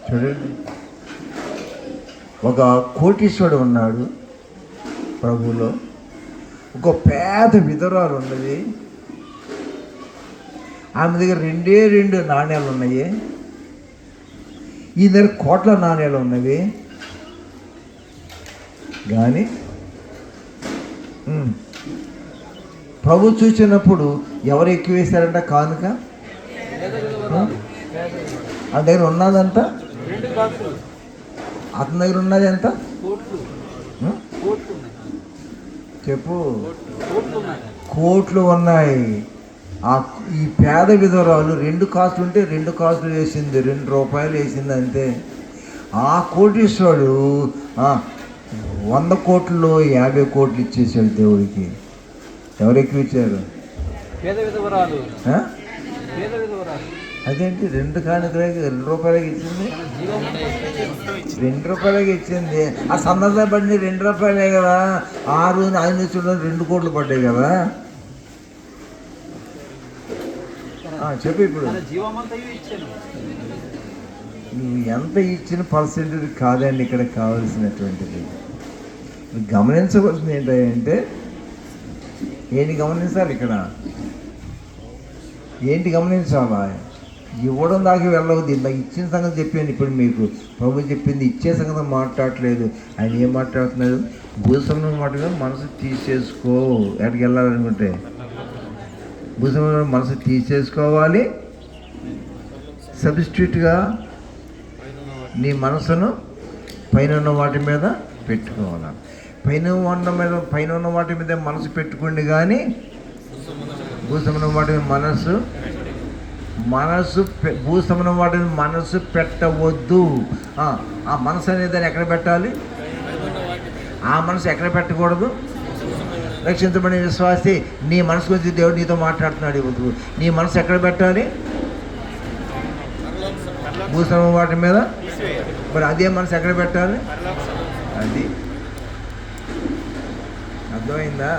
చూడండి, ఒక కోటీశ్వరుడు ఉన్నాడు ప్రభువులో. ఒక పేద విధురాలు ఉన్నది. ఆమె దగ్గర 2 నాణ్యాలు ఉన్నాయి. ఈ దగ్గర కోట్ల నాణ్యాలు ఉన్నవి. కానీ ప్రభు చూసినప్పుడు ఎవరు ఎక్కువ వేశారంట కానుక? ఆ దగ్గర ఉన్నదంట, అతని దగ్గర ఉన్నది ఎంత చెప్పు? కోట్లు ఉన్నాయి. ఈ పేద విధవరాలు 2 కాసులు ఉంటే 2 కాసులు వేసింది, 2 రూపాయలు వేసింది అంతే. ఆ కోటీశ్వరుడు 100 కోట్లలో 50 కోట్లు ఇచ్చేసాడు దేవుడికి. ఎవరు ఎక్కువ ఇచ్చారు? అదేంటి 2 కానుకలకి 2 రూపాయలకి ఇచ్చింది? 2 రూపాయలకి ఇచ్చింది. ఆ సందర్భం పడింది 2 రూపాయలే కదా. 5 2 కోట్లు పడ్డాయి కదా. చెప్పు ఇప్పుడు. నువ్వు ఎంత ఇచ్చిన పర్సెంటేజ్ కాదండి ఇక్కడ కావాల్సినటువంటిది. గమనించవలసింది ఏంటంటే, ఏంటి గమనించాలి ఇక్కడ? ఏంటి గమనించాలా? ఇవ్వడం దాకా వెళ్ళవద్దు. ఇందాక ఇచ్చిన సంగతి చెప్పాను. ఇప్పుడు మీకు ప్రభు చెప్పింది ఇచ్చే సంగతి మాట్లాడట్లేదు. ఆయన ఏం మాట్లాడుతున్నాడు? భూసంలో మాటగా మనసు తీసేసుకో. ఎక్కడికి వెళ్ళాలనుకుంటే భూసంలో మనసు తీసేసుకోవాలి. సబ్స్టిట్యూట్గా నీ మనసును పైన ఉన్న వాటి మీద పెట్టుకోవాలి. పైన ఉన్న వాటి మీద మనసు పెట్టుకోండి, కానీ భూసంలో వాటి మీద భూసంలో వాటి మీద మనసు పెట్టవద్దు. ఆ మనసు అనేది దాన్ని ఎక్కడ పెట్టాలి? ఆ మనసు ఎక్కడ పెట్టకూడదు? రక్షించబడిన విశ్వాసి, నీ మనసు గురించి దేవుడు నీతో మాట్లాడుతున్నాడు. ఇవ్వదు. నీ మనసు ఎక్కడ పెట్టాలి? భూసంలో వాటి మీద. మరి అదే మనసు ఎక్కడ పెట్టాలి? అది అర్థమైందా?